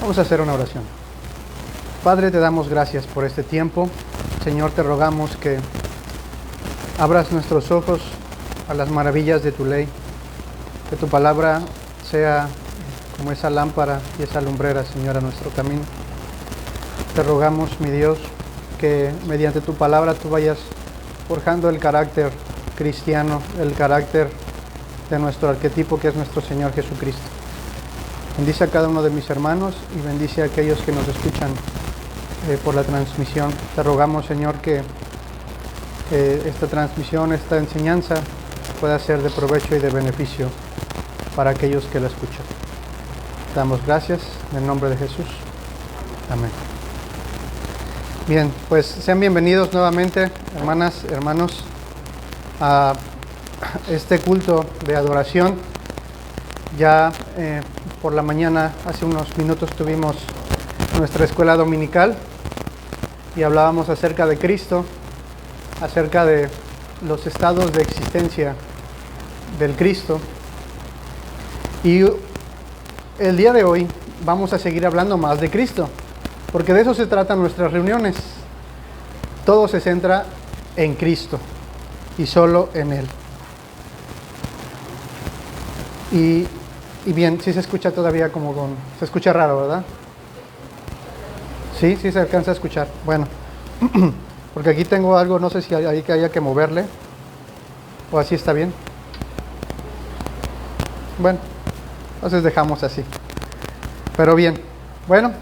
Vamos a hacer una oración. Padre, te damos gracias por este tiempo. Señor, te rogamos que abras nuestros ojos a las maravillas de tu ley, que tu palabra sea como esa lámpara y esa lumbrera, Señor, a nuestro camino. Te rogamos, mi Dios, que mediante tu palabra tú vayas forjando el carácter cristiano, el carácter de nuestro arquetipo que es nuestro Señor Jesucristo. Bendice a cada uno de mis hermanos y bendice a aquellos que nos escuchan por la transmisión. Te rogamos, Señor, que esta transmisión, esta enseñanza pueda ser de provecho y de beneficio para aquellos que la escuchan. Te damos gracias en el nombre de Jesús. Amén. Bien, pues sean bienvenidos nuevamente, hermanas, hermanos, a este culto de adoración. Ya por la mañana, hace unos minutos, tuvimos nuestra escuela dominical y hablábamos acerca de Cristo, acerca de los estados de existencia del Cristo. Y el día de hoy vamos a seguir hablando más de Cristo, porque de eso se tratan nuestras reuniones. Todo se centra en Cristo y solo en Él. Y bien, sí se escucha todavía se escucha raro, ¿verdad? Sí se alcanza a escuchar. Bueno, porque aquí tengo algo, no sé si hay que haya que moverle, o así está bien. Bueno, entonces dejamos así. Pero bien, bueno,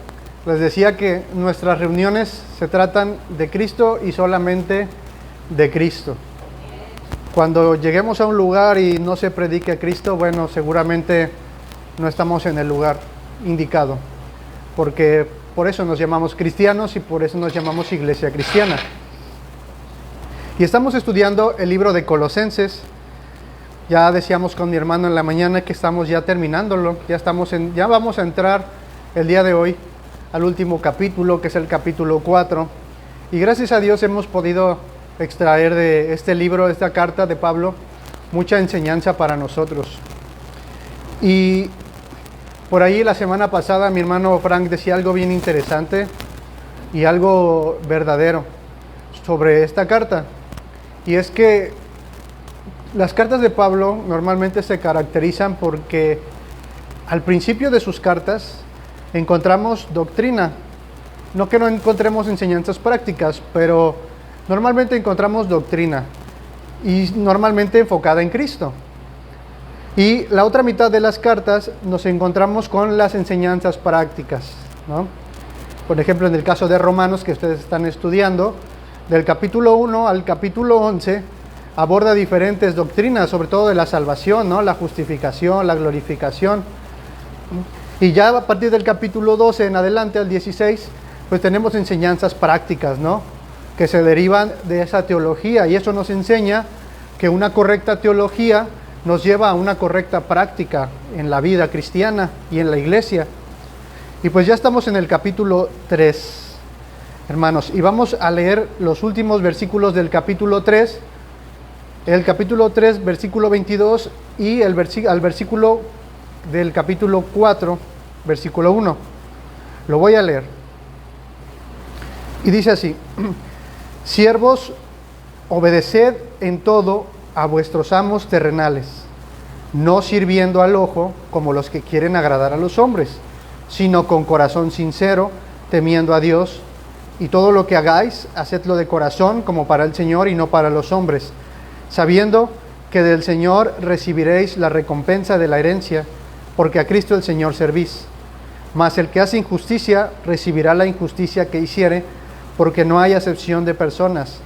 les decía que nuestras reuniones se tratan de Cristo y solamente de Cristo. Cuando lleguemos a un lugar y no se predique a Cristo, bueno, seguramente no estamos en el lugar indicado, porque por eso nos llamamos cristianos y por eso nos llamamos iglesia cristiana. Y estamos estudiando el libro de Colosenses. Ya decíamos con mi hermano en la mañana que estamos ya terminándolo, ya vamos a entrar el día de hoy al último capítulo, que es el capítulo 4. Y gracias a Dios hemos podido extraer de este libro, de esta carta de Pablo, mucha enseñanza para nosotros. Y por ahí la semana pasada mi hermano Frank decía algo bien interesante y algo verdadero sobre esta carta. Y es que las cartas de Pablo normalmente se caracterizan porque al principio de sus cartas encontramos doctrina. No que no encontremos enseñanzas prácticas, pero normalmente encontramos doctrina y normalmente enfocada en Cristo. Y la otra mitad de las cartas nos encontramos con las enseñanzas prácticas, ¿no? Por ejemplo, en el caso de Romanos, que ustedes están estudiando, del capítulo 1 al capítulo 11, aborda diferentes doctrinas, sobre todo de la salvación, ¿no? La justificación, la glorificación. Y ya a partir del capítulo 12 en adelante, al 16, pues tenemos enseñanzas prácticas, ¿no? Que se derivan de esa teología. Y eso nos enseña que una correcta teología nos lleva a una correcta práctica en la vida cristiana y en la iglesia. Y pues ya estamos en el capítulo 3, hermanos, y vamos a leer los últimos versículos del capítulo 3, el capítulo 3, versículo 22, y al versículo del capítulo 4, versículo 1. Lo voy a leer. Y dice así: Siervos, obedeced en todo a vuestros amos terrenales, no sirviendo al ojo como los que quieren agradar a los hombres, sino con corazón sincero, temiendo a Dios. Y todo lo que hagáis, hacedlo de corazón como para el Señor y no para los hombres, sabiendo que del Señor recibiréis la recompensa de la herencia, porque a Cristo el Señor servís. Mas el que hace injusticia recibirá la injusticia que hiciere, porque no hay acepción de personas.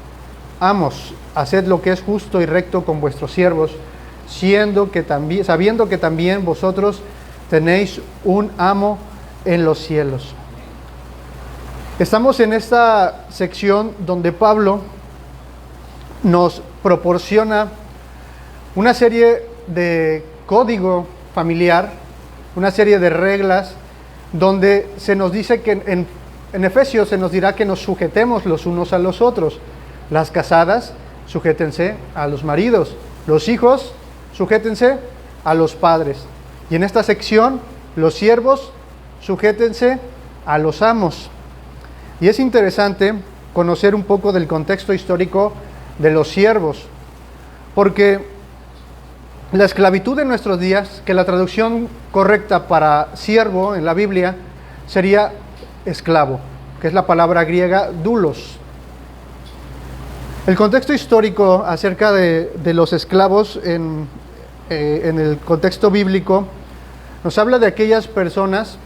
Amos, haced lo que es justo y recto con vuestros siervos, sabiendo que también vosotros tenéis un amo en los cielos. Estamos en esta sección donde Pablo nos proporciona una serie de código familiar, una serie de reglas, donde se nos dice que en Efesios se nos dirá que nos sujetemos los unos a los otros. Las casadas, sujétense a los maridos. Los hijos, sujétense a los padres. Y en esta sección, los siervos, sujétense a los amos. Y es interesante conocer un poco del contexto histórico de los siervos, porque la esclavitud en nuestros días, que la traducción correcta para siervo en la Biblia sería esclavo, que es la palabra griega doulos. El contexto histórico acerca de los esclavos en el contexto bíblico nos habla de aquellas personas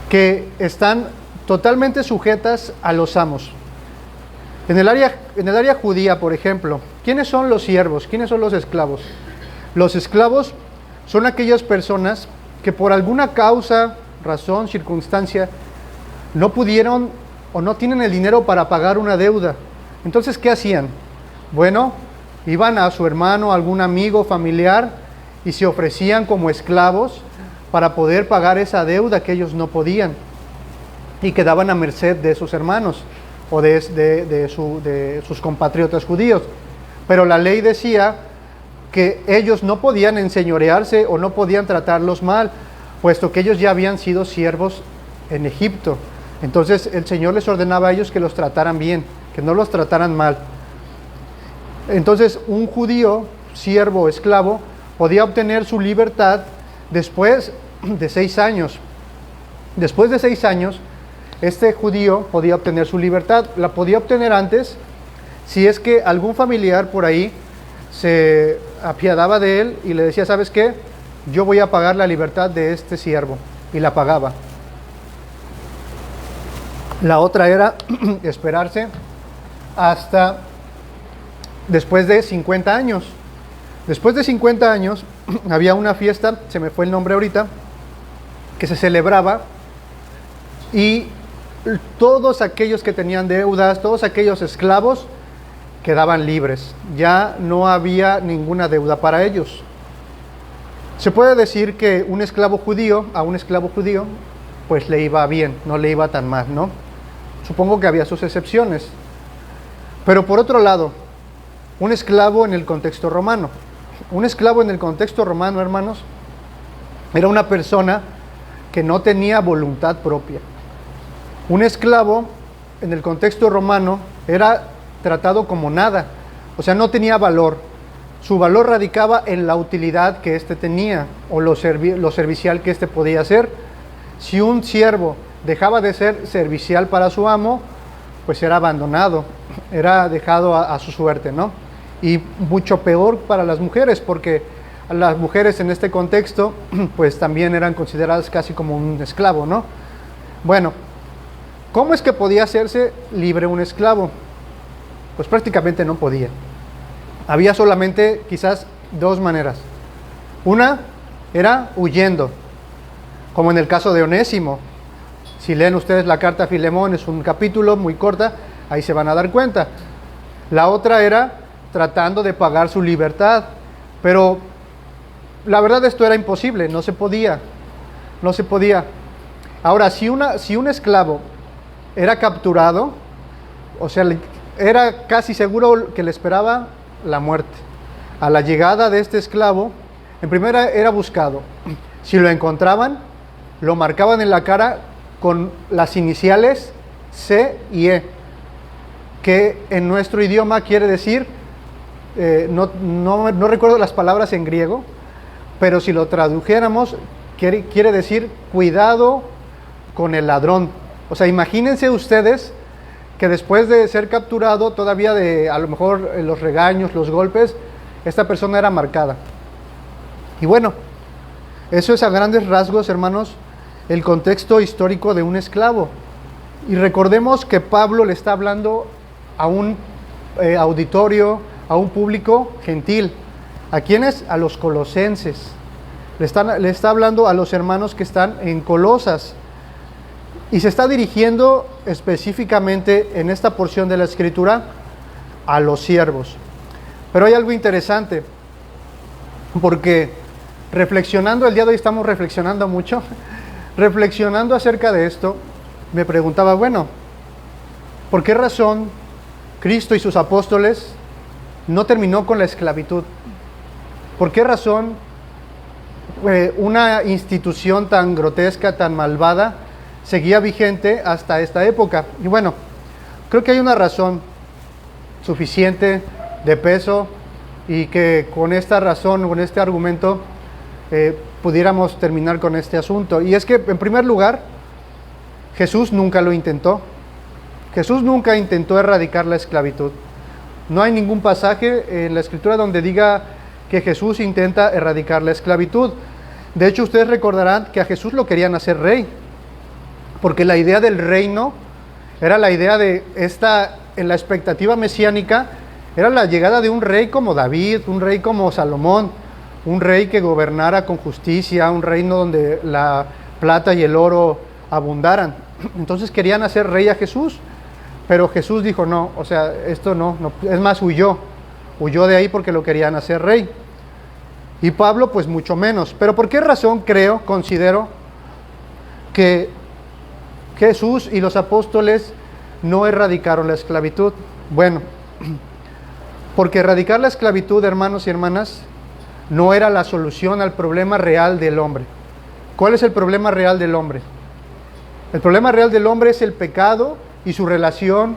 que están totalmente sujetas a los amos. En el área judía, por ejemplo, ¿quiénes son los siervos? ¿Quiénes son los esclavos? Los esclavos son aquellas personas que por alguna causa, razón, circunstancia, no pudieron o no tienen el dinero para pagar una deuda. Entonces, ¿qué hacían? Bueno, iban a su hermano, algún amigo, familiar, y se ofrecían como esclavos para poder pagar esa deuda que ellos no podían, y quedaban a merced de sus hermanos o de sus compatriotas judíos. Pero la ley decía que ellos no podían enseñorearse o no podían tratarlos mal, puesto que ellos ya habían sido siervos en Egipto. Entonces el Señor les ordenaba a ellos que los trataran bien, que no los trataran mal. Entonces un judío, siervo o esclavo, podía obtener su libertad después de 6 años. Después de 6 años, este judío podía obtener su libertad. La podía obtener antes si es que algún familiar por ahí se apiadaba de él y le decía, ¿sabes qué? Yo voy a pagar la libertad de este siervo. Y la pagaba. La otra era esperarse hasta después de 50 años. Después de 50 años había una fiesta, se me fue el nombre ahorita, que se celebraba, y todos aquellos que tenían deudas, todos aquellos esclavos quedaban libres. Ya no había ninguna deuda para ellos. Se puede decir que un esclavo judío, pues le iba bien, no le iba tan mal, ¿no? Supongo que había sus excepciones. Pero por otro lado, un esclavo en el contexto romano. Un esclavo en el contexto romano, hermanos, era una persona que no tenía voluntad propia. Un esclavo en el contexto romano era tratado como nada, o sea, no tenía valor. Su valor radicaba en la utilidad que éste tenía o lo servicial que éste podía hacer. Si un siervo dejaba de ser servicial para su amo, pues era abandonado, era dejado a su suerte, ¿no? Y mucho peor para las mujeres, porque las mujeres en este contexto, pues también eran consideradas casi como un esclavo, ¿no? Bueno, ¿cómo es que podía hacerse libre un esclavo? Pues prácticamente no podía. Había solamente quizás 2 maneras. Una era huyendo, como en el caso de Onésimo. Si leen ustedes la carta a Filemón, es un capítulo muy corta, ahí se van a dar cuenta. La otra era tratando de pagar su libertad, pero la verdad esto era imposible, no se podía. Ahora, si un esclavo era capturado, o sea, era casi seguro que le esperaba la muerte. A la llegada de este esclavo, en primera era buscado. Si lo encontraban, lo marcaban en la cara con las iniciales C y E, que en nuestro idioma quiere decir, no recuerdo las palabras en griego, pero si lo tradujéramos, quiere decir cuidado con el ladrón. O sea, imagínense ustedes que después de ser capturado, todavía a lo mejor los regaños, los golpes, esta persona era marcada. Y bueno, eso es a grandes rasgos, hermanos, el contexto histórico de un esclavo. Y recordemos que Pablo le está hablando a un auditorio, a un público gentil. ¿A quiénes? A los colosenses. Le está hablando a los hermanos que están en Colosas. Y se está dirigiendo específicamente en esta porción de la Escritura a los siervos. Pero hay algo interesante, porque reflexionando, el día de hoy estamos reflexionando mucho, reflexionando acerca de esto, me preguntaba, bueno, ¿por qué razón Cristo y sus apóstoles no terminó con la esclavitud? ¿Por qué razón una institución tan grotesca, tan malvada, seguía vigente hasta esta época. Y bueno, creo que hay una razón suficiente de peso y que con esta razón, con este argumento, pudiéramos terminar con este asunto. Y es que, en primer lugar, Jesús nunca lo intentó. Jesús nunca intentó erradicar la esclavitud. No hay ningún pasaje en la Escritura donde diga que Jesús intenta erradicar la esclavitud. De hecho, ustedes recordarán que a Jesús lo querían hacer rey, porque la idea del reino era la idea de en la expectativa mesiánica, era la llegada de un rey como David, un rey como Salomón, un rey que gobernara con justicia, un reino donde la plata y el oro abundaran. Entonces querían hacer rey a Jesús, pero Jesús dijo no, o sea, esto no, es más, huyó de ahí porque lo querían hacer rey. Y Pablo pues mucho menos. Pero ¿por qué razón considero que Jesús y los apóstoles no erradicaron la esclavitud? Bueno, porque erradicar la esclavitud, hermanos y hermanas, no era la solución al problema real del hombre. ¿Cuál es el problema real del hombre? El problema real del hombre es el pecado y su relación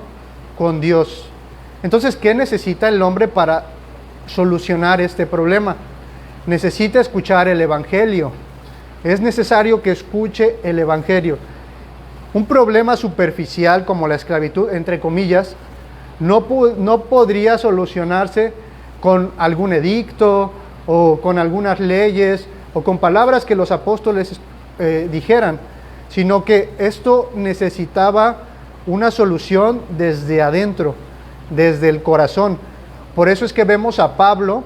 con Dios. Entonces, ¿qué necesita el hombre para solucionar este problema? Necesita escuchar el Evangelio. Es necesario que escuche el Evangelio. Un problema superficial como la esclavitud, entre comillas, no podría solucionarse con algún edicto o con algunas leyes o con palabras que los apóstoles dijeran, sino que esto necesitaba una solución desde adentro, desde el corazón. Por eso es que vemos a Pablo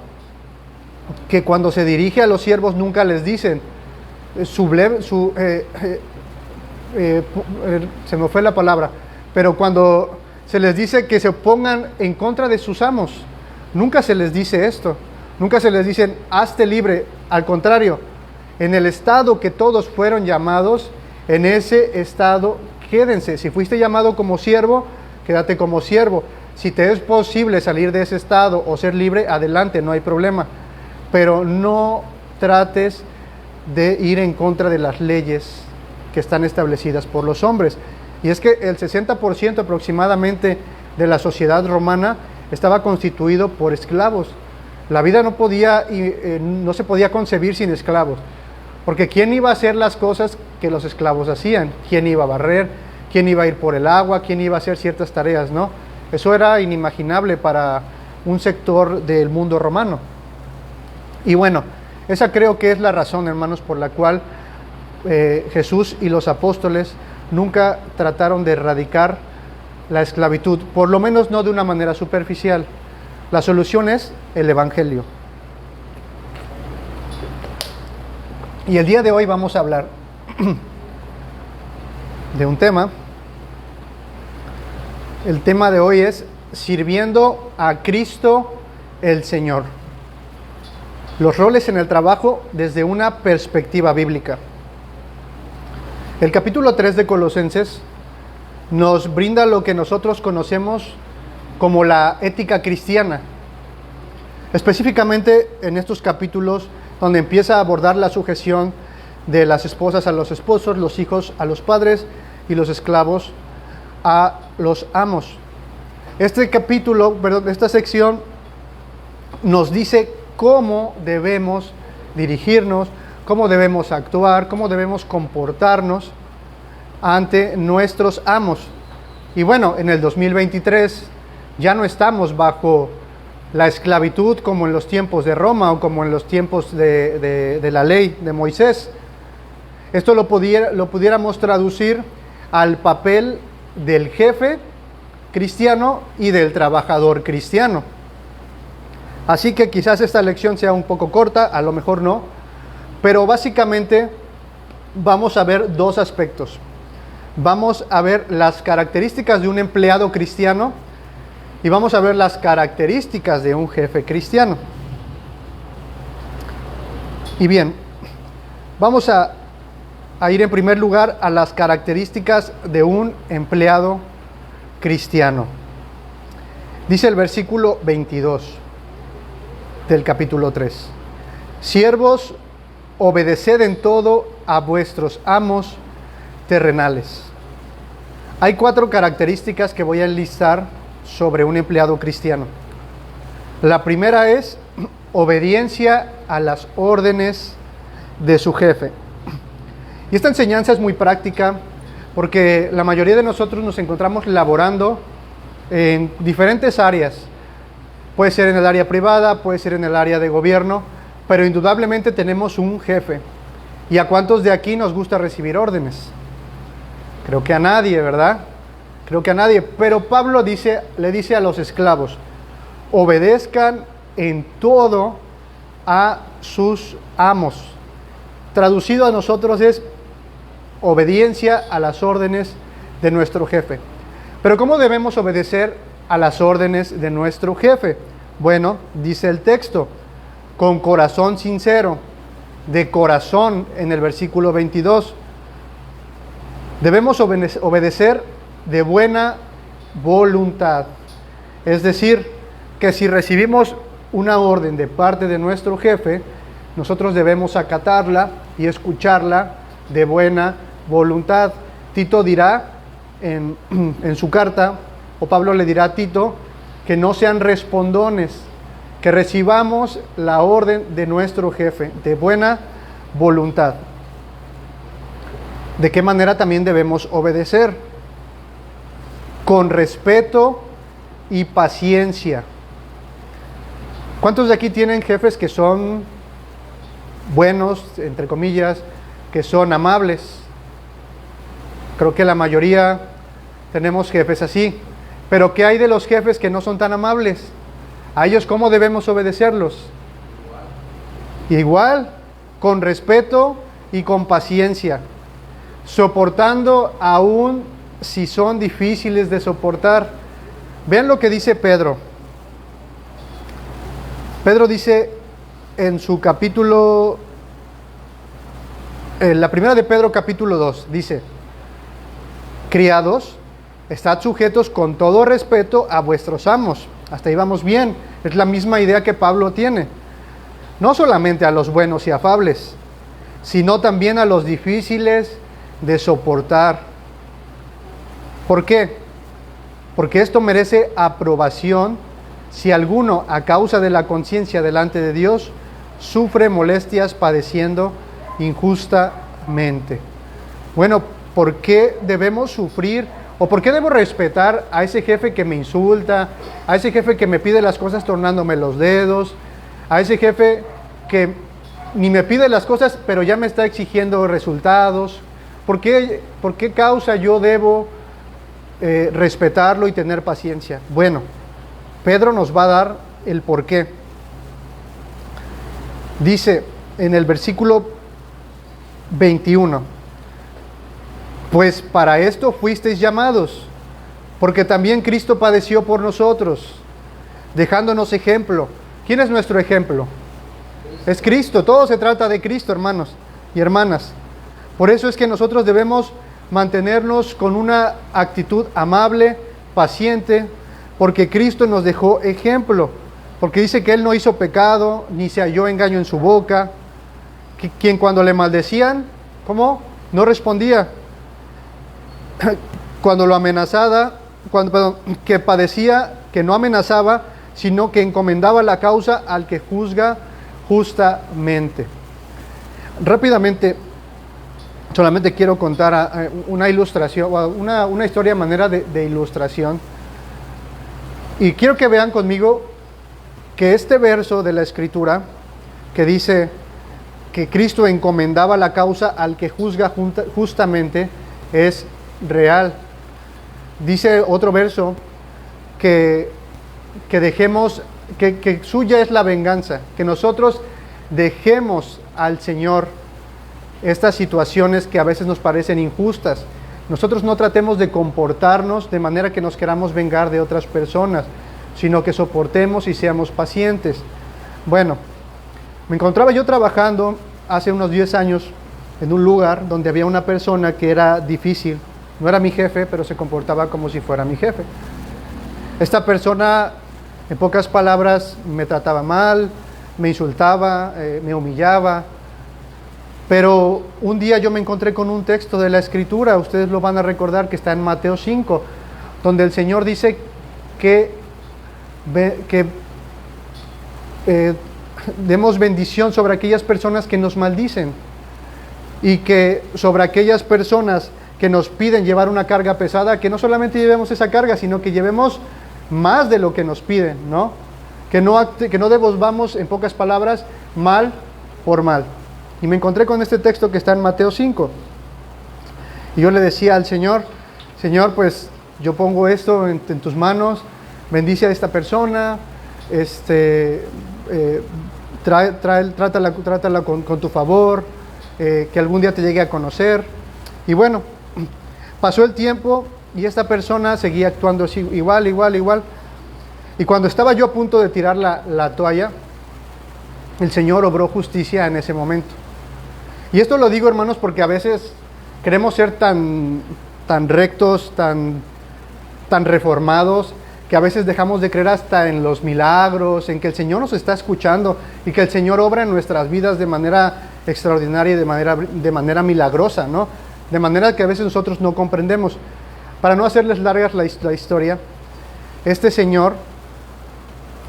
que cuando se dirige a los siervos nunca les dicen, se me fue la palabra, pero cuando se les dice que se pongan en contra de sus amos, nunca se les dice esto, nunca se les dicen, hazte libre. Al contrario, en el estado que todos fueron llamados, en ese estado quédense. Si fuiste llamado como siervo, quédate como siervo. Si te es posible salir de ese estado o ser libre, adelante, no hay problema. Pero no trates de ir en contra de las leyes que están establecidas por los hombres. Y es que el 60% aproximadamente de la sociedad romana estaba constituido por esclavos. La vida no se podía concebir sin esclavos. Porque ¿quién iba a hacer las cosas que los esclavos hacían? ¿Quién iba a barrer? ¿Quién iba a ir por el agua? ¿Quién iba a hacer ciertas tareas? ¿No? Eso era inimaginable para un sector del mundo romano. Y bueno, esa creo que es la razón, hermanos, por la cual Jesús y los apóstoles nunca trataron de erradicar la esclavitud, por lo menos no de una manera superficial. La solución es el Evangelio. Y el día de hoy vamos a hablar de un tema. El tema de hoy es sirviendo a Cristo el Señor. Los roles en el trabajo desde una perspectiva bíblica. El capítulo 3 de Colosenses nos brinda lo que nosotros conocemos como la ética cristiana. Específicamente en estos capítulos donde empieza a abordar la sujeción de las esposas a los esposos, los hijos a los padres y los esclavos a los amos. Esta sección nos dice cómo debemos dirigirnos, cómo debemos actuar, cómo debemos comportarnos ante nuestros amos. Y bueno, en el 2023 ya no estamos bajo la esclavitud como en los tiempos de Roma o como en los tiempos de la ley de Moisés. Esto lo pudiéramos traducir al papel del jefe cristiano y del trabajador cristiano. Así que quizás esta lección sea un poco corta, a lo mejor no, pero básicamente vamos a ver dos aspectos. Vamos a ver las características de un empleado cristiano y vamos a ver las características de un jefe cristiano. Y bien, vamos a ir en primer lugar a las características de un empleado cristiano. Dice el versículo 22 del capítulo 3. Siervos, obedeced en todo a vuestros amos terrenales. Hay 4 características que voy a enlistar sobre un empleado cristiano. La primera es obediencia a las órdenes de su jefe. Y esta enseñanza es muy práctica porque la mayoría de nosotros nos encontramos laborando en diferentes áreas. Puede ser en el área privada, puede ser en el área de gobierno, pero indudablemente tenemos un jefe. ¿Y a cuántos de aquí nos gusta recibir órdenes? Creo que a nadie, ¿verdad? Creo que a nadie. Pero Pablo le dice a los esclavos, obedezcan en todo a sus amos. Traducido a nosotros es obediencia a las órdenes de nuestro jefe. Pero ¿cómo debemos obedecer a las órdenes de nuestro jefe? Bueno, dice el texto, con corazón sincero, de corazón en el versículo 22. Debemos obedecer de buena voluntad. Es decir, que si recibimos una orden de parte de nuestro jefe, nosotros debemos acatarla y escucharla de buena voluntad. Tito dirá en su carta, o Pablo le dirá a Tito, que no sean respondones, que recibamos la orden de nuestro jefe de buena voluntad. ¿De qué manera también debemos obedecer? Con respeto y paciencia. ¿Cuántos de aquí tienen jefes que son buenos, entre comillas, que son amables? Creo que la mayoría tenemos jefes así. Pero ¿qué hay de los jefes que no son tan amables? ¿A ellos cómo debemos obedecerlos? Igual, con respeto y con paciencia, soportando aún si son difíciles de soportar. Vean lo que dice Pedro. Pedro dice en su capítulo, la primera de Pedro capítulo 2, dice, criados, estad sujetos con todo respeto a vuestros amos. Hasta ahí vamos bien, es la misma idea que Pablo tiene. No solamente a los buenos y afables, sino también a los difíciles de soportar. ¿Por qué? Porque esto merece aprobación si alguno, a causa de la conciencia delante de Dios, sufre molestias padeciendo injustamente. Bueno, ¿por qué debemos sufrir o por qué debo respetar a ese jefe que me insulta, a ese jefe que me pide las cosas tornándome los dedos, a ese jefe que ni me pide las cosas pero ya me está exigiendo resultados? ¿Por qué causa yo debo respetarlo y tener paciencia? Bueno, Pedro nos va a dar el por qué. Dice en el versículo 21, pues para esto fuisteis llamados, porque también Cristo padeció por nosotros, dejándonos ejemplo. ¿Quién es nuestro ejemplo? Es Cristo. Todo se trata de Cristo, hermanos y hermanas. Por eso es que nosotros debemos mantenernos con una actitud amable, paciente, porque Cristo nos dejó ejemplo, porque dice que Él no hizo pecado, ni se halló engaño en su boca, que quien cuando le maldecían, ¿cómo? No respondía. Cuando lo amenazaba, que padecía, que no amenazaba, sino que encomendaba la causa al que juzga justamente. Rápidamente, solamente quiero contar una ilustración, una historia a manera de ilustración. Y quiero que vean conmigo que este verso de la Escritura, que dice que Cristo encomendaba la causa al que juzga justamente, es real. Dice otro verso que dejemos, que suya es la venganza, que nosotros dejemos al Señor estas situaciones que a veces nos parecen injustas. Nosotros no tratemos de comportarnos de manera que nos queramos vengar de otras personas, sino que soportemos y seamos pacientes. Bueno, me encontraba yo trabajando hace unos 10 años en un lugar donde había una persona que era difícil. No era mi jefe, pero se comportaba como si fuera mi jefe. Esta persona, en pocas palabras, me trataba mal, me insultaba, me humillaba. Pero un día yo me encontré con un texto de la Escritura, ustedes lo van a recordar, que está en Mateo 5, donde el Señor dice que demos bendición sobre aquellas personas que nos maldicen, y que sobre aquellas personas que nos piden llevar una carga pesada, que no solamente llevemos esa carga, sino que llevemos más de lo que nos piden, ¿no? Que no devolvamos, en pocas palabras, mal por mal. Y me encontré con este texto que está en Mateo 5. Y yo le decía al Señor, Señor, pues yo pongo esto en tus manos, bendice a esta persona, trátala con tu favor, que algún día te llegue a conocer. Y bueno, pasó el tiempo y esta persona seguía actuando así, igual. Y cuando estaba yo a punto de tirar la toalla, el Señor obró justicia en ese momento. Y esto lo digo, hermanos, porque a veces queremos ser tan rectos, tan reformados, que a veces dejamos de creer hasta en los milagros, en que el Señor nos está escuchando y que el Señor obra en nuestras vidas de manera extraordinaria y de manera milagrosa, ¿no? De manera que a veces nosotros no comprendemos. Para no hacerles largas la historia, este señor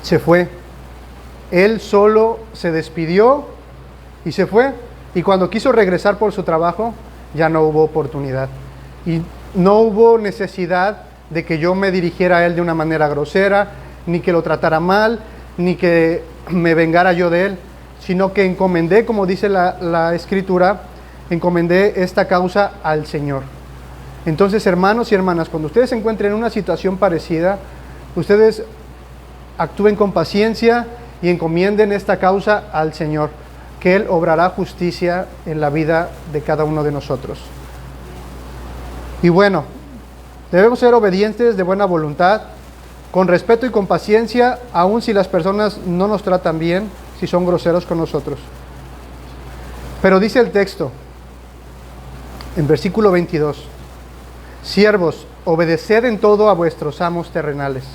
se fue. Él solo se despidió y se fue. Y cuando quiso regresar por su trabajo, ya no hubo oportunidad. Y no hubo necesidad de que yo me dirigiera a él de una manera grosera, ni que lo tratara mal, ni que me vengara yo de él, sino que encomendé, como dice la Escritura, encomendé esta causa al Señor. Entonces, hermanos y hermanas, cuando ustedes se encuentren en una situación parecida, ustedes actúen con paciencia y encomienden esta causa al Señor, que Él obrará justicia en la vida de cada uno de nosotros. Y bueno, debemos ser obedientes, de buena voluntad, con respeto y con paciencia, aun si las personas no nos tratan bien, si son groseros con nosotros. Pero dice el texto, en versículo 22, siervos, obedeced en todo a vuestros amos terrenales.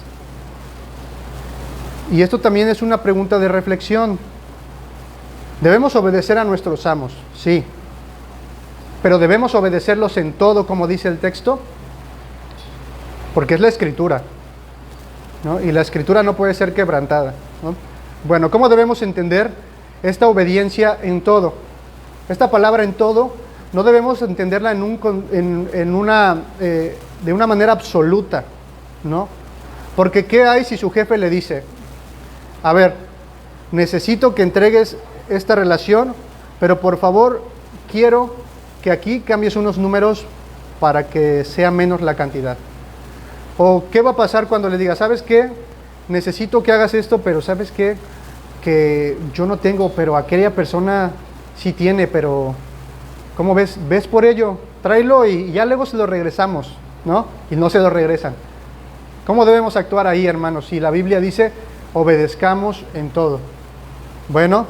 Y esto también es una pregunta de reflexión. ¿Debemos obedecer a nuestros amos? Sí. ¿Pero debemos obedecerlos en todo, como dice el texto? Porque es la Escritura, ¿no? Y la Escritura no puede ser quebrantada, ¿no? Bueno, ¿cómo debemos entender esta obediencia en todo? Esta palabra en todo no debemos entenderla de una manera absoluta, ¿no? Porque ¿qué hay si su jefe le dice, a ver, necesito que entregues esta relación, pero por favor quiero que aquí cambies unos números para que sea menos la cantidad? ¿O qué va a pasar cuando le diga, ¿sabes qué? Necesito que hagas esto, pero ¿sabes qué? Que yo no tengo, pero aquella persona sí tiene, pero ¿cómo ves? ¿Ves por ello? Tráelo y ya luego se lo regresamos, ¿no? Y no se lo regresan. ¿Cómo debemos actuar ahí, hermanos? Si la Biblia dice, obedezcamos en todo. Bueno,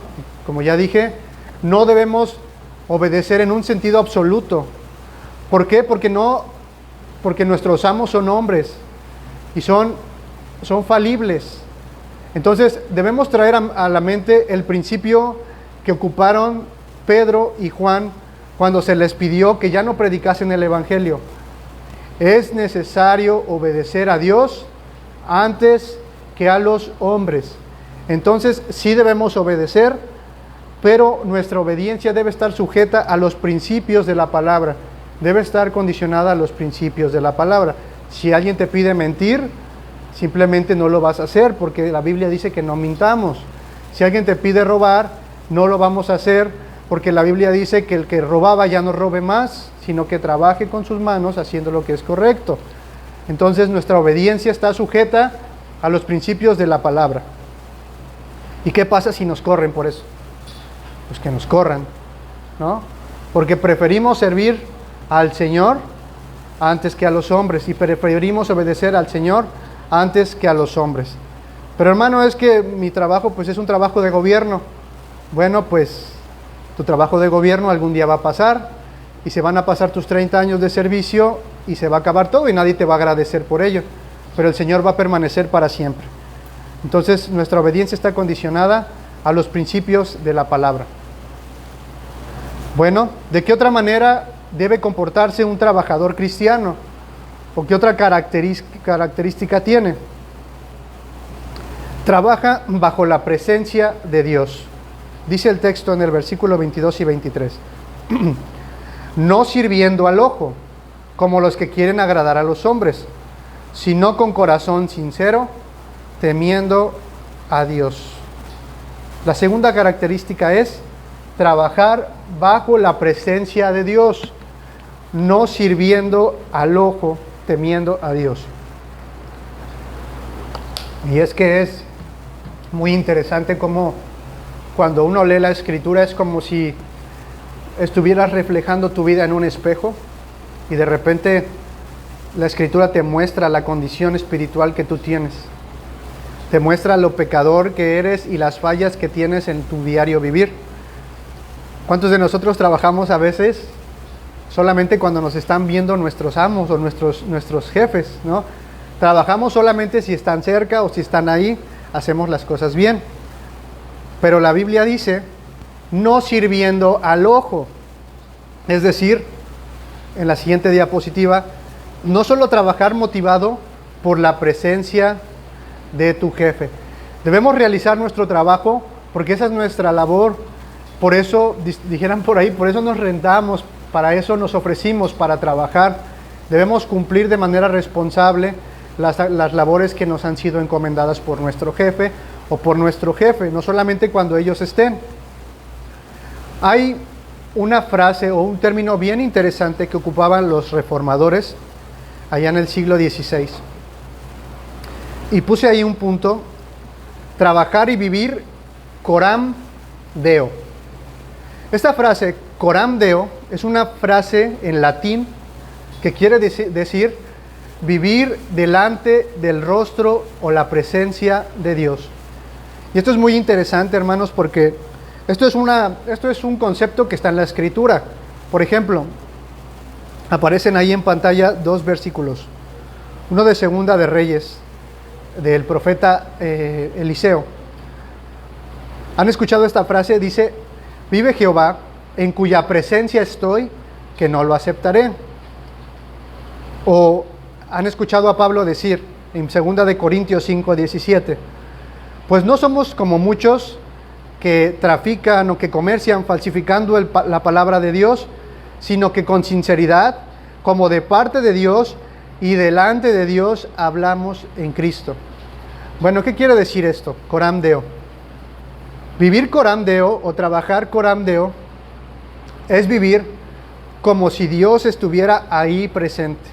como ya dije, no debemos obedecer en un sentido absoluto. ¿Por qué? Porque nuestros amos son hombres y son falibles. Entonces debemos traer a la mente el principio que ocuparon Pedro y Juan cuando se les pidió que ya no predicasen el Evangelio. Es necesario obedecer a Dios antes que a los hombres. Entonces sí debemos obedecer, pero nuestra obediencia debe estar sujeta a los principios de la palabra. Debe estar condicionada a los principios de la palabra. Si alguien te pide mentir, simplemente no lo vas a hacer, porque la Biblia dice que no mintamos. Si alguien te pide robar, no lo vamos a hacer, porque la Biblia dice que el que robaba ya no robe más, sino que trabaje con sus manos haciendo lo que es correcto. Entonces nuestra obediencia está sujeta a los principios de la palabra. ¿Y qué pasa si nos corren por eso? Pues que nos corran, ¿no? Porque preferimos servir al Señor antes que a los hombres, y preferimos obedecer al Señor antes que a los hombres. Pero hermano, es que mi trabajo pues es un trabajo de gobierno. Bueno, pues tu trabajo de gobierno algún día va a pasar, y se van a pasar tus 30 años de servicio y se va a acabar todo y nadie te va a agradecer por ello, pero el Señor va a permanecer para siempre. Entonces nuestra obediencia está condicionada a los principios de la palabra. Bueno, ¿de qué otra manera debe comportarse un trabajador cristiano? ¿O qué otra característica tiene? Trabaja bajo la presencia de Dios. Dice el texto en el versículo 22 y 23. No sirviendo al ojo, como los que quieren agradar a los hombres, sino con corazón sincero, temiendo a Dios. La segunda característica es trabajar bajo la presencia de Dios, no sirviendo al ojo, temiendo a Dios. Y es que es muy interesante cómo cuando uno lee la Escritura es como si estuvieras reflejando tu vida en un espejo y de repente la Escritura te muestra la condición espiritual que tú tienes. Te muestra lo pecador que eres y las fallas que tienes en tu diario vivir. ¿Cuántos de nosotros trabajamos a veces solamente cuando nos están viendo nuestros amos o nuestros jefes, ¿no? Trabajamos solamente si están cerca o si están ahí, hacemos las cosas bien. Pero la Biblia dice, no sirviendo al ojo. Es decir, en la siguiente diapositiva, no solo trabajar motivado por la presencia de tu jefe. Debemos realizar nuestro trabajo porque esa es nuestra labor. Por eso, dijeran por ahí, por eso nos rentamos, para eso nos ofrecimos, para trabajar. Debemos cumplir de manera responsable las labores que nos han sido encomendadas por nuestro jefe o por nuestro jefe, no solamente cuando ellos estén. Hay una frase o un término bien interesante que ocupaban los reformadores allá en el siglo XVI. Y puse ahí un punto: trabajar y vivir coram Deo. Esta frase, coram Deo, es una frase en latín que quiere decir vivir delante del rostro o la presencia de Dios. Y esto es muy interesante, hermanos, porque esto es un concepto que está en la Escritura. Por ejemplo, aparecen ahí en pantalla dos versículos. Uno de Segunda de Reyes, del profeta Eliseo. ¿Han escuchado esta frase? Dice: vive Jehová, en cuya presencia estoy, que no lo aceptaré. O han escuchado a Pablo decir en 2 de Corintios 5:17, pues no somos como muchos que trafican o que comercian falsificando la palabra de Dios, sino que con sinceridad, como de parte de Dios y delante de Dios, hablamos en Cristo. Bueno, ¿qué quiere decir esto? Coram Deo. Vivir coram Deo o trabajar coram Deo es vivir como si Dios estuviera ahí presente.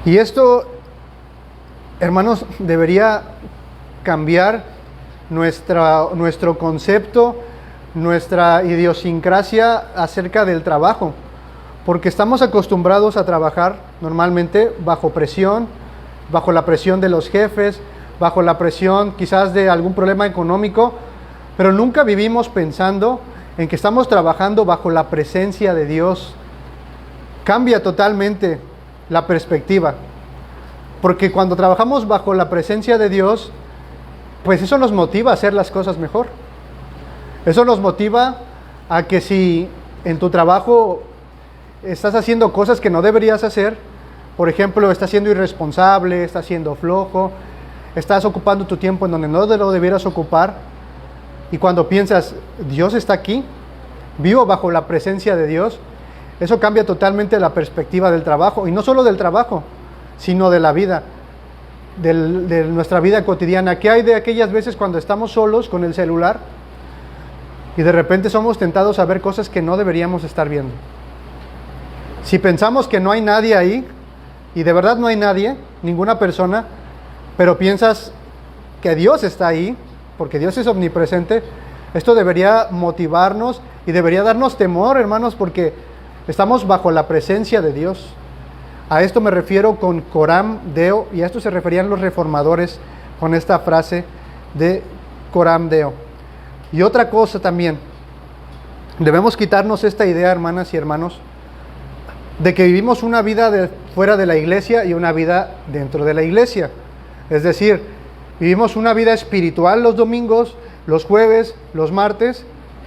Y esto, hermanos, debería cambiar nuestro concepto, nuestra idiosincrasia acerca del trabajo, porque estamos acostumbrados a trabajar normalmente bajo presión, bajo la presión de los jefes, bajo la presión quizás de algún problema económico, pero nunca vivimos pensando en que estamos trabajando bajo la presencia de Dios. Cambia totalmente la perspectiva, porque cuando trabajamos bajo la presencia de Dios, pues eso nos motiva a hacer las cosas mejor. Eso nos motiva a que si en tu trabajo estás haciendo cosas que no deberías hacer, por ejemplo, estás siendo irresponsable, estás siendo flojo, estás ocupando tu tiempo en donde no lo debieras ocupar, y cuando piensas, Dios está aquí, vivo bajo la presencia de Dios, eso cambia totalmente la perspectiva del trabajo, y no solo del trabajo, sino de la vida, de nuestra vida cotidiana. ¿Qué hay de aquellas veces cuando estamos solos con el celular y de repente somos tentados a ver cosas que no deberíamos estar viendo? Si pensamos que no hay nadie ahí, y de verdad no hay nadie, ninguna persona, pero piensas que Dios está ahí, porque Dios es omnipresente, esto debería motivarnos y debería darnos temor, hermanos, porque estamos bajo la presencia de Dios. A esto me refiero con coram Deo, y a esto se referían los reformadores con esta frase de coram Deo. Y otra cosa también, debemos quitarnos esta idea, hermanas y hermanos, de que vivimos una vida fuera de la iglesia y una vida dentro de la iglesia. Es decir, vivimos una vida espiritual los domingos, los jueves, los martes,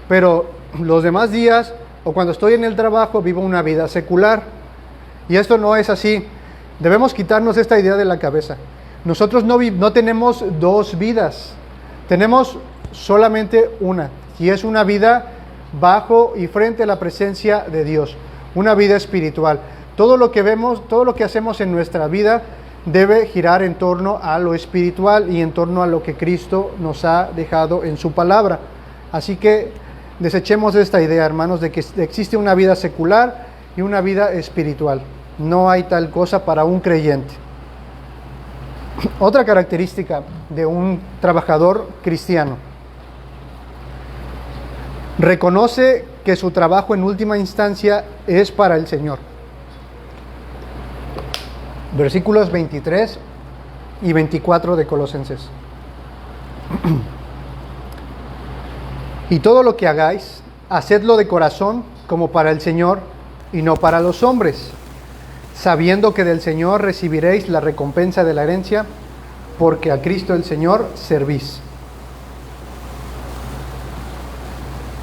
pero los demás días o cuando estoy en el trabajo vivo una vida secular. Y esto no es así. Debemos quitarnos esta idea de la cabeza. Nosotros no tenemos dos vidas, tenemos solamente una, y es una vida bajo y frente a la presencia de Dios, una vida espiritual. Todo lo que vemos, todo lo que hacemos en nuestra vida debe girar en torno a lo espiritual y en torno a lo que Cristo nos ha dejado en su palabra. Así que desechemos esta idea, hermanos, de que existe una vida secular y una vida espiritual. No hay tal cosa para un creyente. Otra característica de un trabajador cristiano: reconoce que su trabajo en última instancia es para el Señor. Versículos 23 y 24 de Colosenses. Y todo lo que hagáis, hacedlo de corazón como para el Señor y no para los hombres, sabiendo que del Señor recibiréis la recompensa de la herencia, porque a Cristo el Señor servís.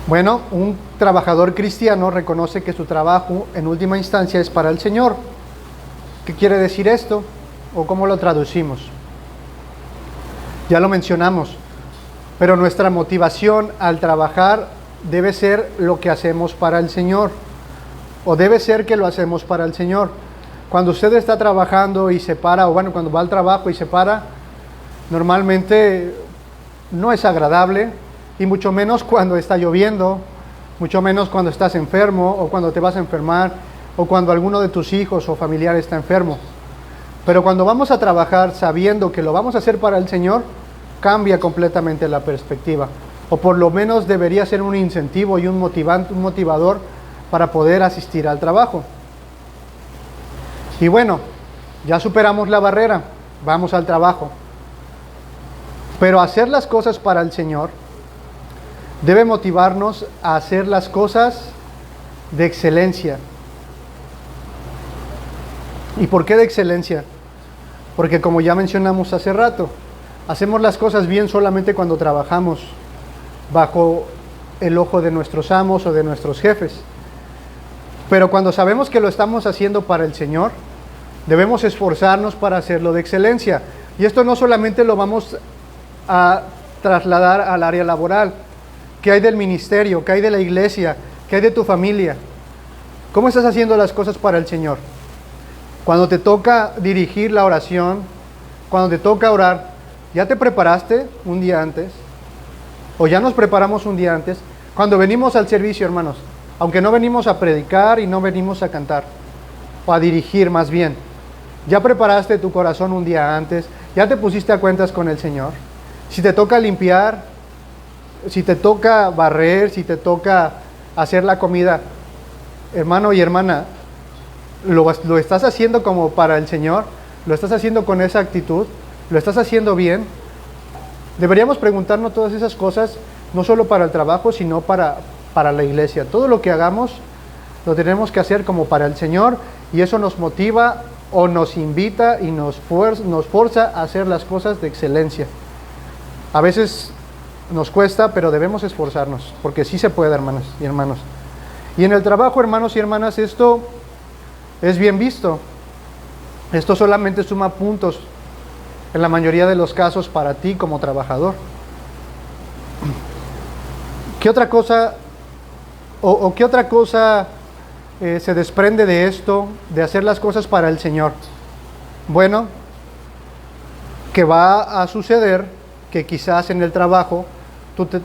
Bueno, un trabajador cristiano reconoce que su trabajo en última instancia es para el Señor. ¿Qué quiere decir esto? ¿O cómo lo traducimos? Ya lo mencionamos, pero nuestra motivación al trabajar debe ser lo que hacemos para el Señor, o debe ser que lo hacemos para el Señor. Cuando usted está trabajando y se para, o bueno, cuando va al trabajo y se para, normalmente no es agradable, y mucho menos cuando está lloviendo, mucho menos cuando estás enfermo, o cuando te vas a enfermar, o cuando alguno de tus hijos o familiares está enfermo. Pero cuando vamos a trabajar sabiendo que lo vamos a hacer para el Señor, cambia completamente la perspectiva, o por lo menos debería ser un incentivo y un motivador para poder asistir al trabajo. Y bueno, ya superamos la barrera, vamos al trabajo. Pero hacer las cosas para el Señor debe motivarnos a hacer las cosas de excelencia. ¿Y por qué de excelencia? Porque como ya mencionamos hace rato, hacemos las cosas bien solamente cuando trabajamos bajo el ojo de nuestros amos o de nuestros jefes. Pero cuando sabemos que lo estamos haciendo para el Señor, debemos esforzarnos para hacerlo de excelencia. Y esto no solamente lo vamos a trasladar al área laboral. ¿Qué hay del ministerio? ¿Qué hay de la iglesia? ¿Qué hay de tu familia? ¿Cómo estás haciendo las cosas para el Señor? Cuando te toca dirigir la oración, cuando te toca orar, ¿ya te preparaste un día antes? ¿O ya nos preparamos un día antes? Cuando venimos al servicio, hermanos, aunque no venimos a predicar y no venimos a cantar, o a dirigir más bien, ¿ya preparaste tu corazón un día antes? ¿Ya te pusiste a cuentas con el Señor? Si te toca limpiar, si te toca barrer, si te toca hacer la comida, hermano y hermana, ¿lo estás haciendo como para el Señor? ¿Lo estás haciendo con esa actitud? ¿Lo estás haciendo bien? Deberíamos preguntarnos todas esas cosas, no solo para el trabajo, sino para la iglesia. Todo lo que hagamos lo tenemos que hacer como para el Señor, y eso nos motiva o nos invita y nos forza a hacer las cosas de excelencia. A veces nos cuesta, pero debemos esforzarnos, porque sí se puede, hermanas y hermanos. Y en el trabajo, hermanos y hermanas, esto es bien visto. Esto solamente suma puntos en la mayoría de los casos para ti como trabajador. ¿Qué otra cosa qué otra cosa se desprende de esto, de hacer las cosas para el Señor? Bueno, que va a suceder que quizás en el trabajo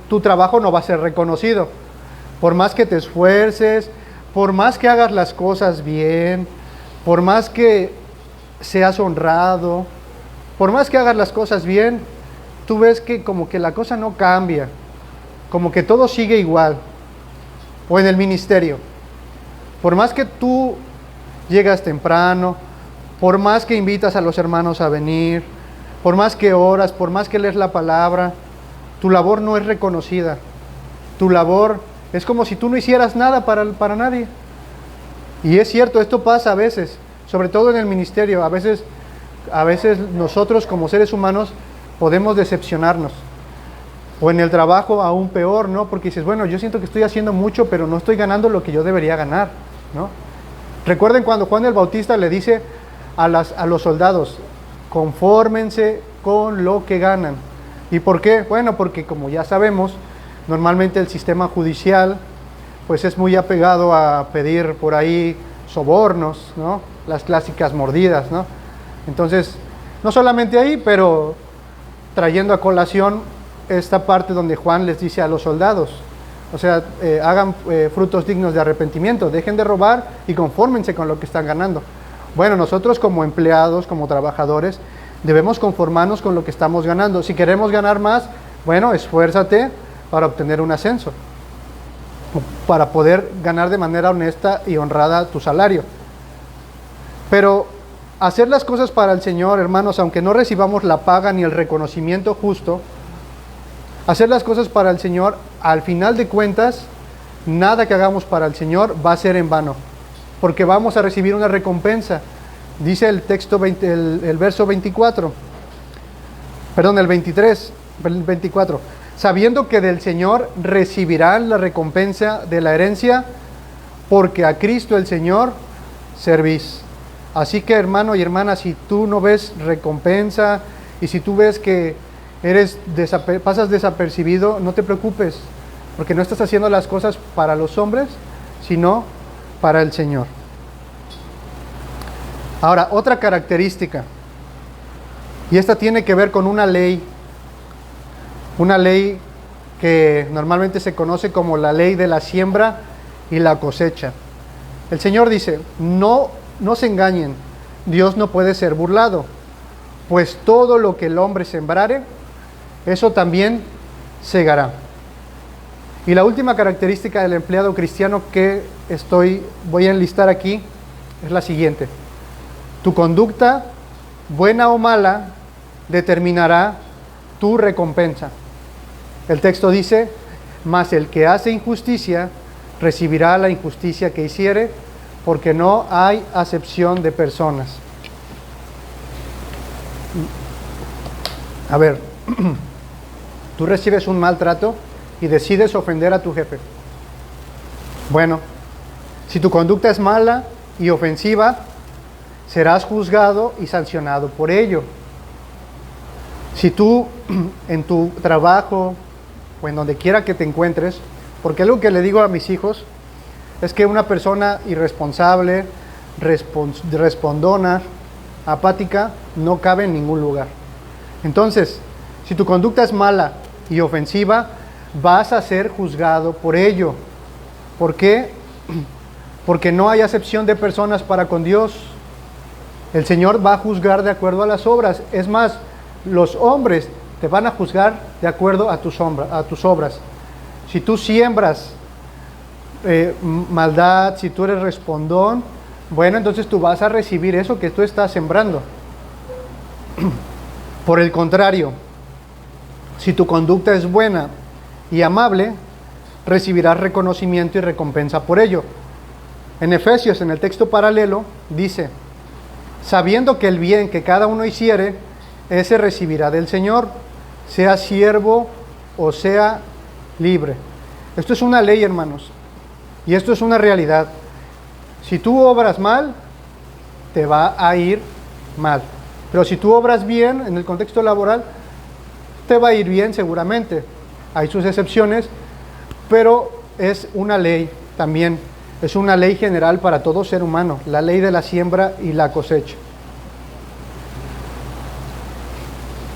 tu trabajo no va a ser reconocido. Por más que te esfuerces, por más que hagas las cosas bien, por más que seas honrado, por más que hagas las cosas bien, tú ves que como que la cosa no cambia, como que todo sigue igual. O en el ministerio, por más que tú llegas temprano, por más que invitas a los hermanos a venir, por más que oras, por más que lees la palabra, tu labor no es reconocida. Tu labor es como si tú no hicieras nada para nadie. Y es cierto, esto pasa a veces, sobre todo en el ministerio. A veces nosotros como seres humanos podemos decepcionarnos. O en el trabajo aún peor, ¿no? Porque dices, bueno, yo siento que estoy haciendo mucho, pero no estoy ganando lo que yo debería ganar, ¿no? Recuerden cuando Juan el Bautista le dice a los soldados, confórmense con lo que ganan. ¿Y por qué? Bueno, porque como ya sabemos, normalmente el sistema judicial pues es muy apegado a pedir por ahí sobornos, ¿no? Las clásicas mordidas, ¿no? Entonces, no solamente ahí, pero trayendo a colación esta parte donde Juan les dice a los soldados, o sea, hagan frutos dignos de arrepentimiento, dejen de robar y confórmense con lo que están ganando. Bueno, nosotros como empleados, como trabajadores, debemos conformarnos con lo que estamos ganando. Si queremos ganar más, bueno, esfuérzate para obtener un ascenso, para poder ganar de manera honesta y honrada tu salario. Pero hacer las cosas para el Señor, hermanos, aunque no recibamos la paga ni el reconocimiento justo, hacer las cosas para el Señor, al final de cuentas, nada que hagamos para el Señor va a ser en vano, porque vamos a recibir una recompensa. Dice el texto, el verso 24, perdón, el 23, el 24, sabiendo que del Señor recibirán la recompensa de la herencia, porque a Cristo el Señor servís. Así que, hermano y hermana, si tú no ves recompensa y si tú ves que pasas desapercibido, no te preocupes, porque no estás haciendo las cosas para los hombres, sino para el Señor. Ahora, otra característica, y esta tiene que ver con una ley que normalmente se conoce como la ley de la siembra y la cosecha. El Señor dice, no se engañen, Dios no puede ser burlado, pues todo lo que el hombre sembrare, eso también segará. Y la última característica del empleado cristiano que voy a enlistar aquí es la siguiente. Tu conducta, buena o mala, determinará tu recompensa. El texto dice, mas el que hace injusticia recibirá la injusticia que hiciere, porque no hay acepción de personas. A ver, tú recibes un maltrato y decides ofender a tu jefe. Bueno, si tu conducta es mala y ofensiva, serás juzgado y sancionado por ello. Si tú en tu trabajo o en donde quiera que te encuentres, porque algo que le digo a mis hijos es que una persona irresponsable, respondona, apática, no cabe en ningún lugar. Entonces, si tu conducta es mala y ofensiva, vas a ser juzgado por ello. ¿Por qué? Porque no hay acepción de personas para con Dios. El Señor va a juzgar de acuerdo a las obras. Es más, los hombres te van a juzgar de acuerdo a tus obras. Si tú siembras maldad, si tú eres respondón, bueno, entonces tú vas a recibir eso que tú estás sembrando. Por el contrario, si tu conducta es buena y amable, recibirás reconocimiento y recompensa por ello. En Efesios, en el texto paralelo, dice, sabiendo que el bien que cada uno hiciere, ese recibirá del Señor, sea siervo o sea libre. Esto es una ley, hermanos, y esto es una realidad. Si tú obras mal, te va a ir mal. Pero si tú obras bien, en el contexto laboral, te va a ir bien seguramente. Hay sus excepciones, pero es una ley también. Es una ley general para todo ser humano, la ley de la siembra y la cosecha.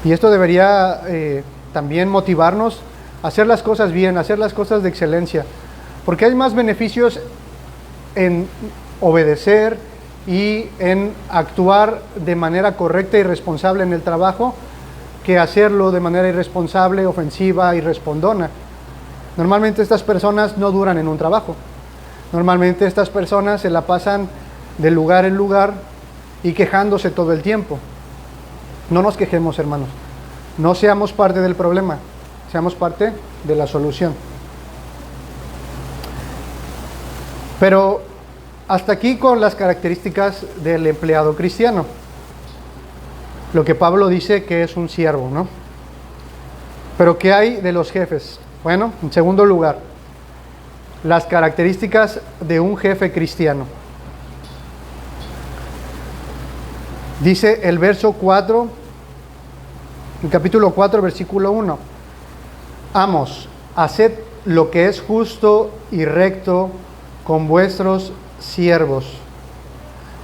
Y esto debería también motivarnos a hacer las cosas bien, a hacer las cosas de excelencia, porque hay más beneficios en obedecer y en actuar de manera correcta y responsable en el trabajo que hacerlo de manera irresponsable, ofensiva y respondona. Normalmente estas personas no duran en un trabajo. Normalmente estas personas se la pasan de lugar en lugar y quejándose todo el tiempo. No nos quejemos, hermanos. No seamos parte del problema, seamos parte de la solución. Pero hasta aquí con las características del empleado cristiano. Lo que Pablo dice que es un siervo, ¿no? Pero ¿qué hay de los jefes? Bueno, en segundo lugar, las características de un jefe cristiano. Dice el verso 4, el capítulo 4, versículo 1. Amos, haced lo que es justo y recto con vuestros siervos.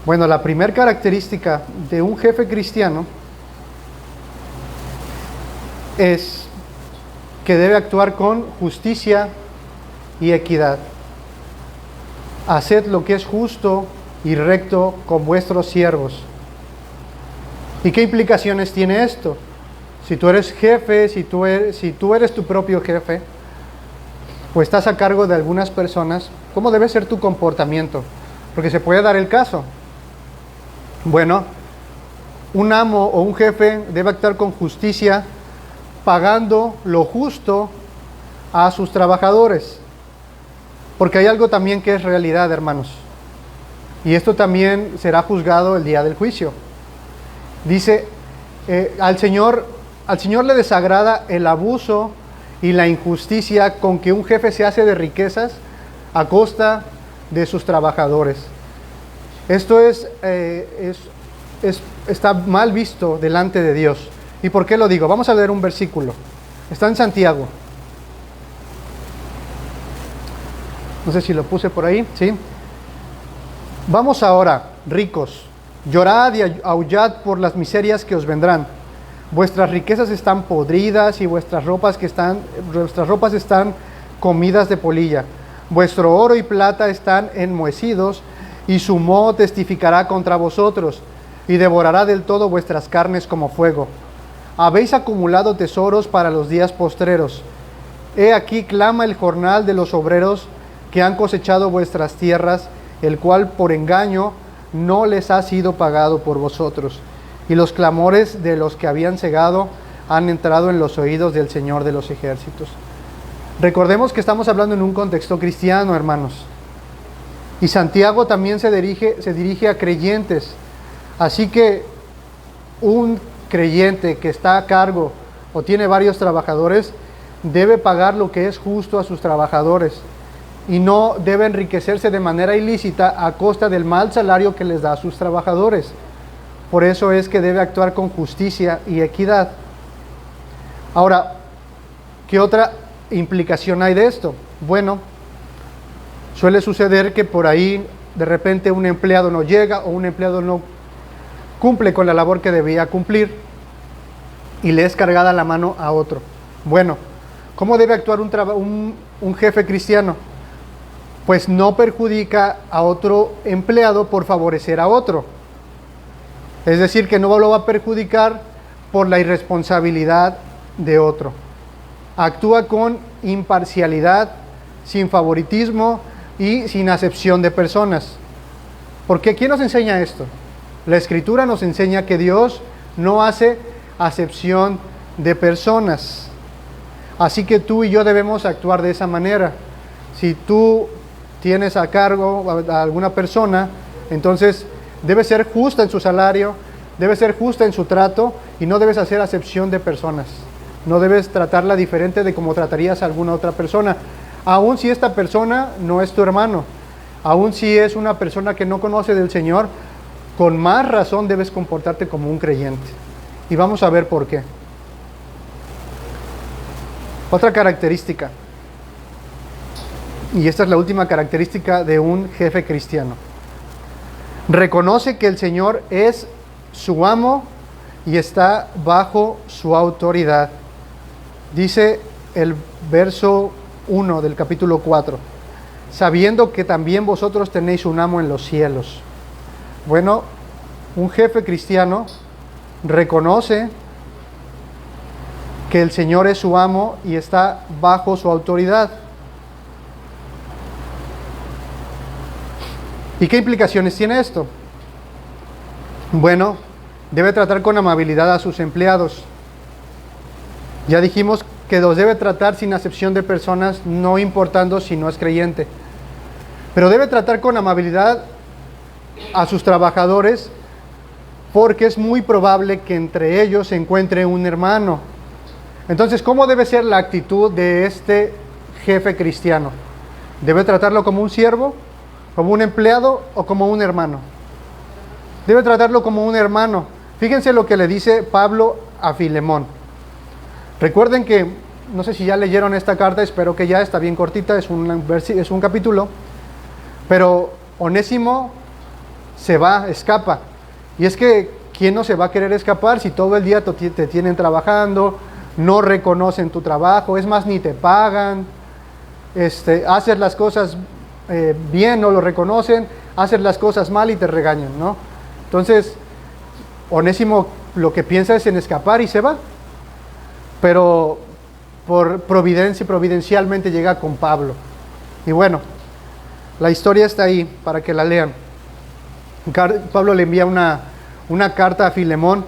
Bueno, la primera característica de un jefe cristiano es que debe actuar con justicia y equidad. Haced lo que es justo y recto con vuestros siervos. ¿Y qué implicaciones tiene esto? Si tú eres jefe, si tú eres tu propio jefe, o estás a cargo de algunas personas, ¿cómo debe ser tu comportamiento? Porque se puede dar el caso. Bueno, un amo o un jefe debe actuar con justicia, pagando lo justo a sus trabajadores. Porque hay algo también que es realidad, hermanos. Y esto también será juzgado el día del juicio. Dice, al Señor le desagrada el abuso y la injusticia con que un jefe se hace de riquezas a costa de sus trabajadores. Esto está mal visto delante de Dios. ¿Y por qué lo digo? Vamos a leer un versículo. Está en Santiago. No sé si lo puse por ahí, ¿sí? Vamos ahora, ricos, llorad y aullad por las miserias que os vendrán. Vuestras riquezas están podridas y vuestras ropas están comidas de polilla. Vuestro oro y plata están enmohecidos, y su moho testificará contra vosotros, y devorará del todo vuestras carnes como fuego. Habéis acumulado tesoros para los días postreros. He aquí clama el jornal de los obreros que han cosechado vuestras tierras, el cual por engaño no les ha sido pagado por vosotros. Y los clamores de los que habían cegado han entrado en los oídos del Señor de los ejércitos. Recordemos que estamos hablando en un contexto cristiano, hermanos. Y Santiago también se dirige a creyentes. Así que un creyente que está a cargo o tiene varios trabajadores debe pagar lo que es justo a sus trabajadores y no debe enriquecerse de manera ilícita a costa del mal salario que les da a sus trabajadores. Por eso es que debe actuar con justicia y equidad. Ahora, ¿qué otra implicación hay de esto? Bueno, suele suceder que por ahí de repente un empleado no llega o un empleado no cumple con la labor que debía cumplir y le es cargada la mano a otro. Bueno, ¿cómo debe actuar un jefe cristiano? Pues no perjudica a otro empleado por favorecer a otro. Es decir, que no lo va a perjudicar por la irresponsabilidad de otro. Actúa con imparcialidad, sin favoritismo y sin acepción de personas. Porque ¿quién nos enseña esto? La Escritura nos enseña que Dios no hace acepción de personas. Así que tú y yo debemos actuar de esa manera. Si tú tienes a cargo a alguna persona, entonces debe ser justa en su salario, debe ser justa en su trato y no debes hacer acepción de personas. No debes tratarla diferente de como tratarías a alguna otra persona, aun si esta persona no es tu hermano, aun si es una persona que no conoce del Señor, con más razón debes comportarte como un creyente. Y vamos a ver por qué. Otra característica, y esta es la última característica de un jefe cristiano. Reconoce que el Señor es su amo y está bajo su autoridad. Dice el verso 1 del capítulo 4, sabiendo que también vosotros tenéis un amo en los cielos. Bueno, un jefe cristiano reconoce que el Señor es su amo y está bajo su autoridad. ¿Y qué implicaciones tiene esto? Bueno, debe tratar con amabilidad a sus empleados. Ya dijimos que los debe tratar sin acepción de personas, no importando si no es creyente. Pero debe tratar con amabilidad a sus trabajadores, porque es muy probable que entre ellos se encuentre un hermano. Entonces, ¿cómo debe ser la actitud de este jefe cristiano? ¿Debe tratarlo como un siervo, como un empleado o como un hermano? Debe tratarlo como un hermano. Fíjense lo que le dice Pablo a Filemón. Recuerden que, no sé si ya leyeron esta carta, espero que ya, está bien cortita, es un capítulo, pero Onésimo se va, escapa. Y es que, ¿quién no se va a querer escapar si todo el día te tienen trabajando, no reconocen tu trabajo, es más, ni te pagan, haces las cosas bien, no lo reconocen, haces las cosas mal y te regañan, ¿no? Entonces, Onésimo lo que piensa es en escapar y se va, pero por providencialmente llega con Pablo. Y bueno, la historia está ahí para que la lean. Pablo le envía una carta a Filemón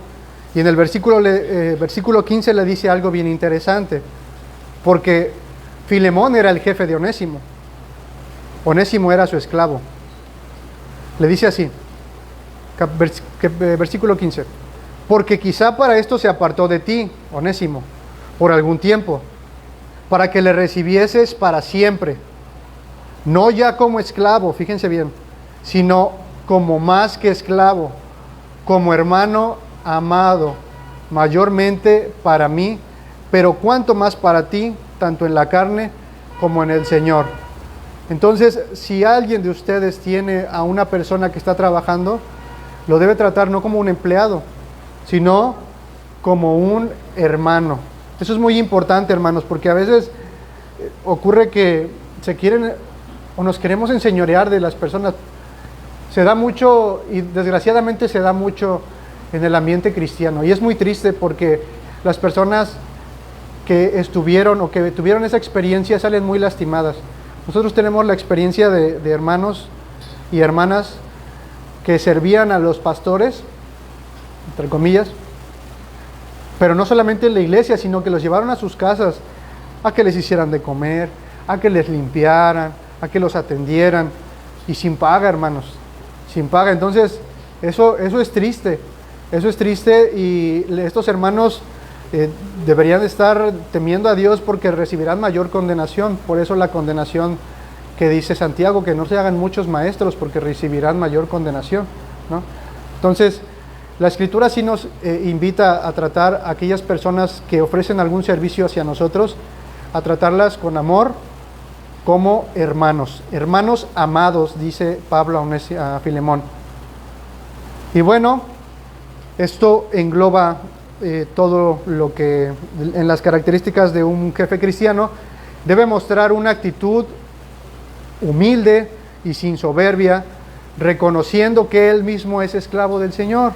y en el versículo 15 le dice algo bien interesante, porque Filemón era el jefe de Onésimo. Onésimo era su esclavo. Le dice así, versículo 15: porque quizá para esto se apartó de ti, Onésimo, por algún tiempo, para que le recibieses para siempre, no ya como esclavo, fíjense bien, sino como más que esclavo, como hermano amado, mayormente para mí, pero cuanto más para ti, tanto en la carne como en el Señor. Entonces, si alguien de ustedes tiene a una persona que está trabajando, lo debe tratar no como un empleado, sino como un hermano. Eso es muy importante, hermanos, porque a veces ocurre que se quieren o nos queremos enseñorear de las personas. Se da mucho, y desgraciadamente se da mucho en el ambiente cristiano, y es muy triste porque las personas que estuvieron o que tuvieron esa experiencia salen muy lastimadas. Nosotros tenemos la experiencia de hermanos y hermanas que servían a los pastores, entre comillas, pero no solamente en la iglesia, sino que los llevaron a sus casas a que les hicieran de comer, a que les limpiaran, a que los atendieran, y sin paga, hermanos, sin paga. Entonces, eso es triste, y estos hermanos deberían estar temiendo a Dios porque recibirán mayor condenación. Por eso la condenación que dice Santiago, que no se hagan muchos maestros porque recibirán mayor condenación, ¿no? Entonces, la Escritura sí nos invita a tratar a aquellas personas que ofrecen algún servicio hacia nosotros, a tratarlas con amor, como hermanos amados, dice Pablo a Filemón. Y bueno, esto engloba todo lo que en las características de un jefe cristiano debe mostrar: una actitud humilde y sin soberbia, reconociendo que él mismo es esclavo del Señor.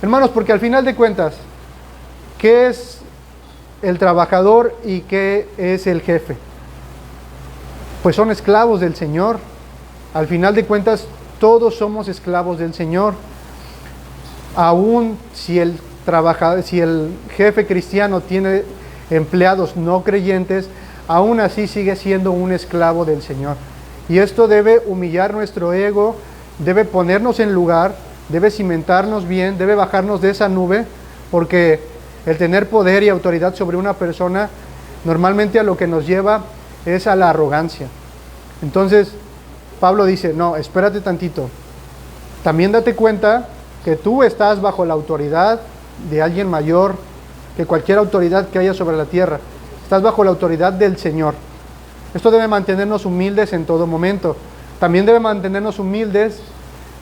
Hermanos, porque al final de cuentas, ¿qué es el trabajador y qué es el jefe? Pues son esclavos del Señor. Al final de cuentas, todos somos esclavos del Señor. Aún si el jefe cristiano tiene empleados no creyentes, aún así sigue siendo un esclavo del Señor. Y esto debe humillar nuestro ego, debe ponernos en lugar, debe cimentarnos bien, debe bajarnos de esa nube, porque el tener poder y autoridad sobre una persona normalmente a lo que nos lleva es a la arrogancia. Entonces, Pablo dice: no, espérate tantito. También date cuenta que tú estás bajo la autoridad de alguien mayor que cualquier autoridad que haya sobre la tierra. Estás bajo la autoridad del Señor. Esto debe mantenernos humildes en todo momento. También debe mantenernos humildes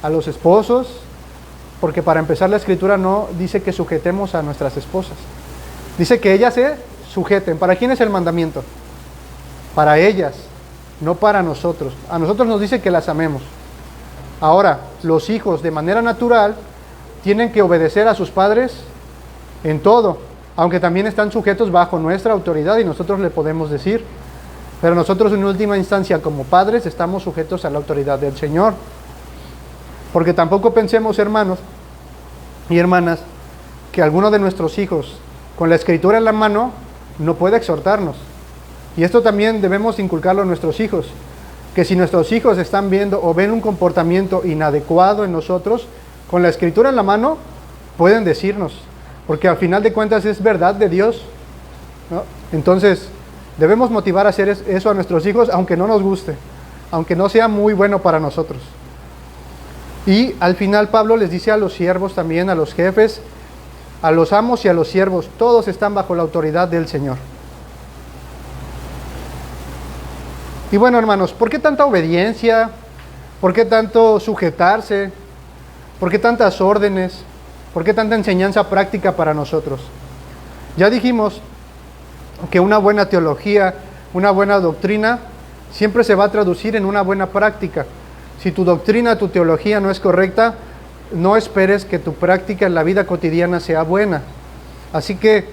a los esposos, porque para empezar la Escritura no dice que sujetemos a nuestras esposas. Dice que ellas se sujeten. ¿Para quién es el mandamiento? Para ellas, no para nosotros. A nosotros nos dice que las amemos. Ahora, los hijos de manera natural tienen que obedecer a sus padres en todo, aunque también están sujetos bajo nuestra autoridad y nosotros le podemos decir. Pero nosotros en última instancia como padres estamos sujetos a la autoridad del Señor. Porque tampoco pensemos, hermanos y hermanas, que alguno de nuestros hijos con la Escritura en la mano no puede exhortarnos. Y esto también debemos inculcarlo a nuestros hijos, que si nuestros hijos están viendo o ven un comportamiento inadecuado en nosotros, con la Escritura en la mano pueden decirnos, porque al final de cuentas es verdad de Dios. ¿no? Entonces, debemos motivar a hacer eso a nuestros hijos, aunque no nos guste, aunque no sea muy bueno para nosotros. Y al final Pablo les dice a los siervos también, a los jefes, a los amos y a los siervos, todos están bajo la autoridad del Señor. Y bueno, hermanos, ¿por qué tanta obediencia? ¿Por qué tanto sujetarse? ¿Por qué tantas órdenes? ¿Por qué tanta enseñanza práctica para nosotros? Ya dijimos que una buena teología, una buena doctrina, siempre se va a traducir en una buena práctica. Si tu doctrina, tu teología no es correcta, no esperes que tu práctica en la vida cotidiana sea buena. Así que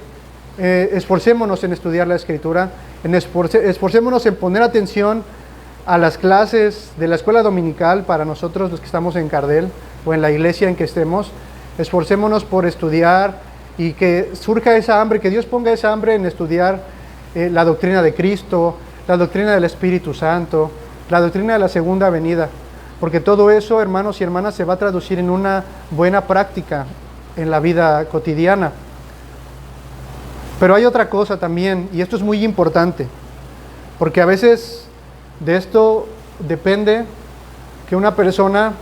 esforcémonos en estudiar la Escritura, esforcémonos en poner atención a las clases de la escuela dominical para nosotros los que estamos en Cardel o en la iglesia en que estemos. Esforcémonos por estudiar y que surja esa hambre, que Dios ponga esa hambre en estudiar la doctrina de Cristo, la doctrina del Espíritu Santo, la doctrina de la segunda venida, porque todo eso, hermanos y hermanas, se va a traducir en una buena práctica en la vida cotidiana. Pero hay otra cosa también, y esto es muy importante, porque a veces de esto depende que una persona,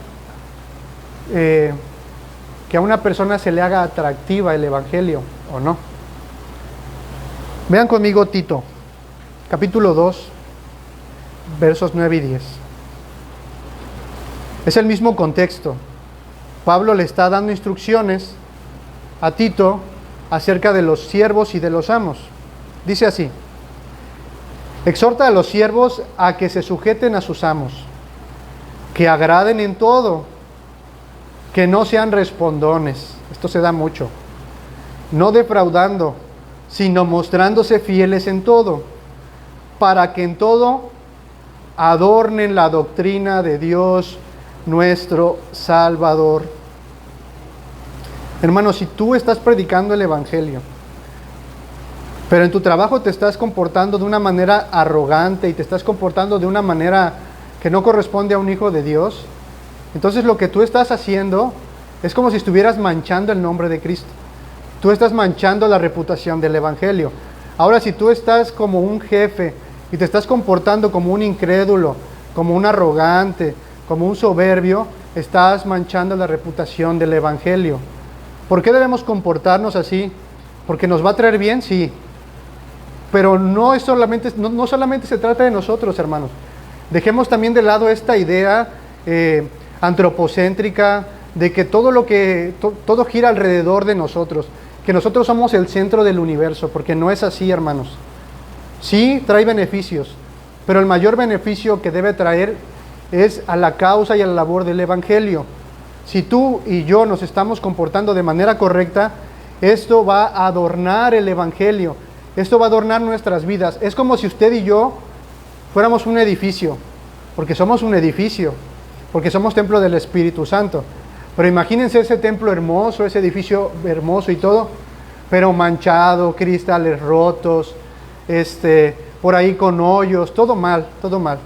que a una persona se le haga atractiva el Evangelio o no. Vean conmigo Tito, capítulo 2, versos 9 y 10. Es el mismo contexto. Pablo le está dando instrucciones a Tito acerca de los siervos y de los amos. Dice así: exhorta a los siervos a que se sujeten a sus amos, que agraden en todo, que no sean respondones. Esto se da mucho. No defraudando, sino mostrándose fieles en todo, para que en todo adornen la doctrina de Dios nuestro Salvador. Hermanos, si tú estás predicando el Evangelio, pero en tu trabajo te estás comportando de una manera arrogante y te estás comportando de una manera que no corresponde a un hijo de Dios, entonces lo que tú estás haciendo es como si estuvieras manchando el nombre de Cristo. Tú estás manchando la reputación del Evangelio. Ahora, si tú estás como un jefe y te estás comportando como un incrédulo, como un arrogante, como un soberbio, estás manchando la reputación del Evangelio. ¿Por qué debemos comportarnos así? ¿Porque nos va a traer bien? Sí. Pero no solamente se trata de nosotros, hermanos. Dejemos también de lado esta idea antropocéntrica de que todo gira alrededor de nosotros, que nosotros somos el centro del universo, porque no es así, hermanos. Sí, trae beneficios, pero el mayor beneficio que debe traer es a la causa y a la labor del Evangelio. Si tú y yo nos estamos comportando de manera correcta, esto va a adornar el Evangelio, esto va a adornar nuestras vidas. Es como si usted y yo fuéramos un edificio, porque somos un edificio, porque somos templo del Espíritu Santo. Pero imagínense ese templo hermoso, ese edificio hermoso y todo, pero manchado, cristales rotos, por ahí con hoyos, todo mal, todo mal.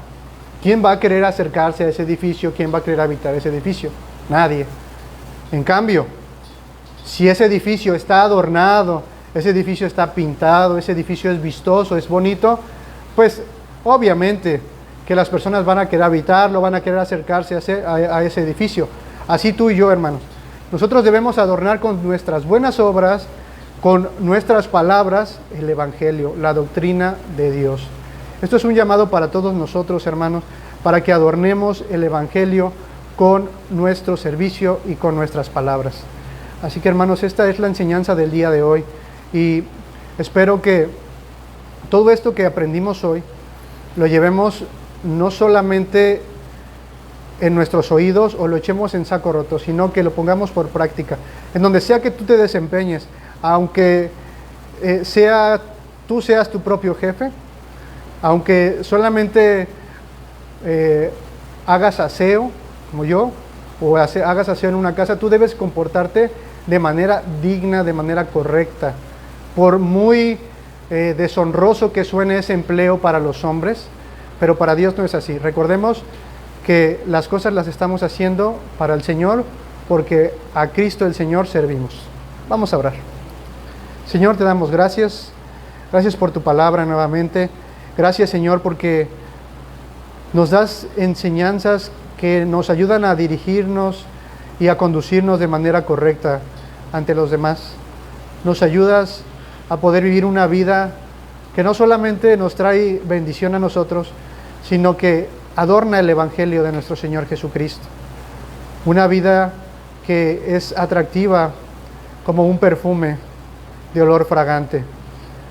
¿Quién va a querer acercarse a ese edificio? ¿Quién va a querer habitar ese edificio? Nadie. En cambio, si ese edificio está adornado, ese edificio está pintado, ese edificio es vistoso, es bonito, pues obviamente que las personas van a querer habitarlo, van a querer acercarse a ese edificio. Así tú y yo, hermanos. Nosotros debemos adornar con nuestras buenas obras, con nuestras palabras, el Evangelio, la doctrina de Dios. Esto es un llamado para todos nosotros, hermanos, para que adornemos el Evangelio con nuestro servicio y con nuestras palabras. Así que, hermanos, esta es la enseñanza del día de hoy y espero que todo esto que aprendimos hoy lo llevemos no solamente en nuestros oídos o lo echemos en saco roto, sino que lo pongamos por práctica. En donde sea que tú te desempeñes, aunque tú seas tu propio jefe, aunque solamente hagas aseo, como yo, o hagas aseo en una casa, tú debes comportarte de manera digna, de manera correcta. Por muy deshonroso que suene ese empleo para los hombres, pero para Dios no es así. Recordemos que las cosas las estamos haciendo para el Señor, porque a Cristo el Señor servimos. Vamos a orar. Señor, te damos gracias Gracias por tu palabra nuevamente. Gracias, Señor, porque nos das enseñanzas que nos ayudan a dirigirnos y a conducirnos de manera correcta ante los demás. Nos ayudas a poder vivir una vida que no solamente nos trae bendición a nosotros, sino que adorna el Evangelio de nuestro Señor Jesucristo. Una vida que es atractiva como un perfume de olor fragante.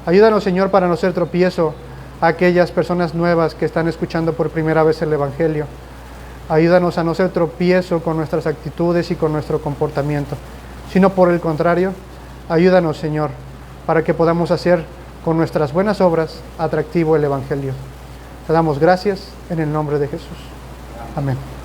Ayúdanos, Señor, para no ser tropiezo a aquellas personas nuevas que están escuchando por primera vez el Evangelio. Ayúdanos a no ser tropiezo con nuestras actitudes y con nuestro comportamiento, sino por el contrario, ayúdanos, Señor, para que podamos hacer con nuestras buenas obras atractivo el Evangelio. Te damos gracias en el nombre de Jesús. Amén.